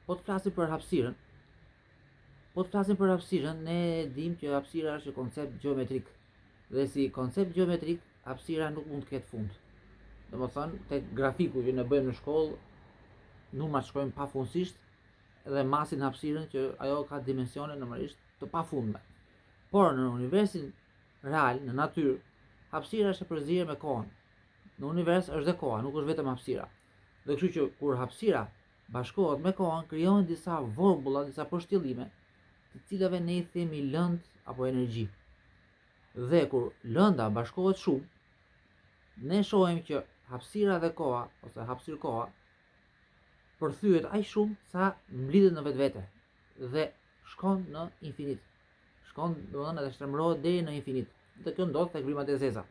Po të flasim për hapësirën, ne dim që hapësira është koncept gjeometrik. Dhe si koncept gjeometrik, hapësira nuk mund të ketë fund. Domethënë, tek grafiku që ne bëjmë në shkollë, numrat shkojnë pafundësisht dhe masin hapësirën që ajo ka dimensione numërisht të pafundme. Por në universin real, në natyrë, hapësira është e përzierë me kohën. Në univers është dhe koha, nuk është vetëm hapësira. Dhe kështu që kur hapësira bashkohet me kohën, krijohen disa vorbulla, disa përshtjellime, të cilave ne i themi lëndë apo energji. Dhe kur lënda bashkohet shumë, ne shohim që hapësira dhe koha, ose hapësirë koha, përthyet aq shumë sa mblidhet në vetvete dhe shkon në infinit. Shkon, domethënë, edhe shtrembrohet deri në infinit. Dhe kjo ndodh tek vrimat e zeza.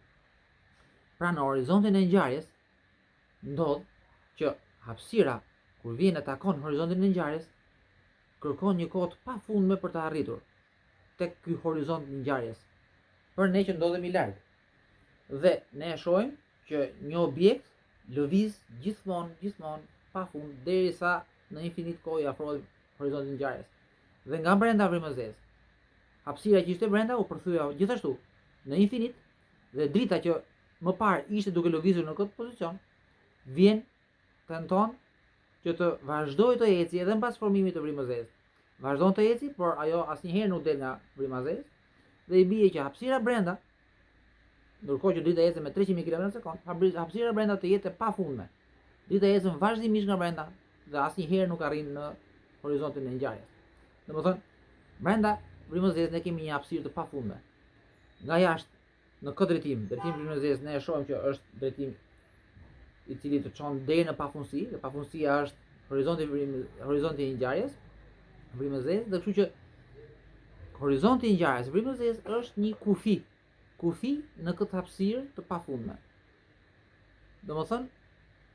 Pra në horizontin e ngjarjes ndodh që hapësira kur vjen e takon horizontin e ngjarjes kërkon një kohë të pafundme për të arritur tek ky horizont i ngjarjes. Për ne që ndodhemi larg. Dhe ne e shohim që një objekt lëviz gjithmonë pafund derisa në infinit kohë i afrohet horizontit të ngjarjes. Dhe nga brenda vrimës zezë, hapësira që ishte brenda u përthya gjithashtu në infinit dhe drita që më parë ishte duke lëvizur në këtë pozicion, tenton që të vazhdojë të eci edhe mbas formimit të vrimës zezë. Vazhdon të eci, por ajo asnjëherë nuk del nga vrima zezë dhe i bie që hapësira brenda, ndërkohë që drita ecën me 300.000 km/s, hapësira brenda të jetë e pafundme. Drita ecën vazhdimisht nga brenda dhe asnjëherë nuk arrin në horizontin e ngjarjes. Domethënë, brenda vrimës zezë ne kemi një hapësirë të pafundme. Nga jashtë, në këtë drejtim vrimës zezë ne e shohim që është drejtim i cili të çon deri në pafundësi, dhe pafundësia është horizonti i ngjarjes, vrimës zezë, dhe kështu që horizonti i ngjarjes, vrimës zezë është një kufi në këtë hapësirë të pafundme. Domethënë,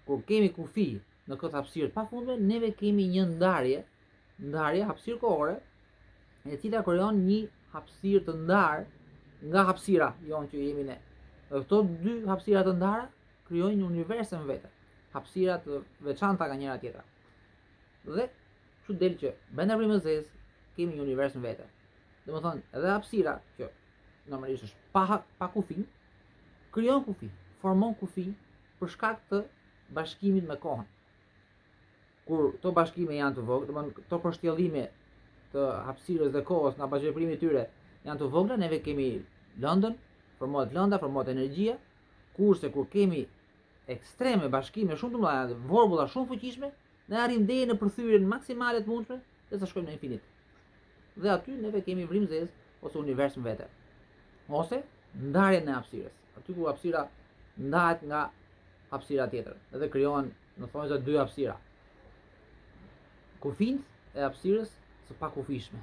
kur kemi kufi në këtë hapësirë të pafundme, neve kemi një ndarje hapësirë kohore, e cila krijon një hapësirë të ndarë nga hapësira jonë që jemi ne. Dhe këto dy hapësira të ndara krijojnë një universën vetë, hapësira të veçanta nga njëra tjetra. Dhe kështu del që brenda vrimës zezë kemi një universën vetë. Domethënë, edhe hapësira që normalisht është pa kufi, krijon kufi, formon kufi për shkak të bashkimit me kohën. Kur këto bashkime janë të vogla, domethënë këto përshtjellime të hapësirës dhe kohës nga bashkëveprimi i tyre janë të vogla, neve kemi lëndën, formohet lënda, formohet energjia, kurse kur kemi ekstreme bashkime shumë të mëdha, vorbulla shumë fuqishme, ne arrim deri në përthyrjen maksimale të mundshme derisa shkojmë në infinit. Dhe aty neve kemi vrimë zezë ose universin vetë. Ose ndarjen e hapësirës. Aty ku hapësira ndahet nga hapësira tjetër, edhe krijohen në thonjza dy hapësira. Kufijt e hapësirës së pakufishme.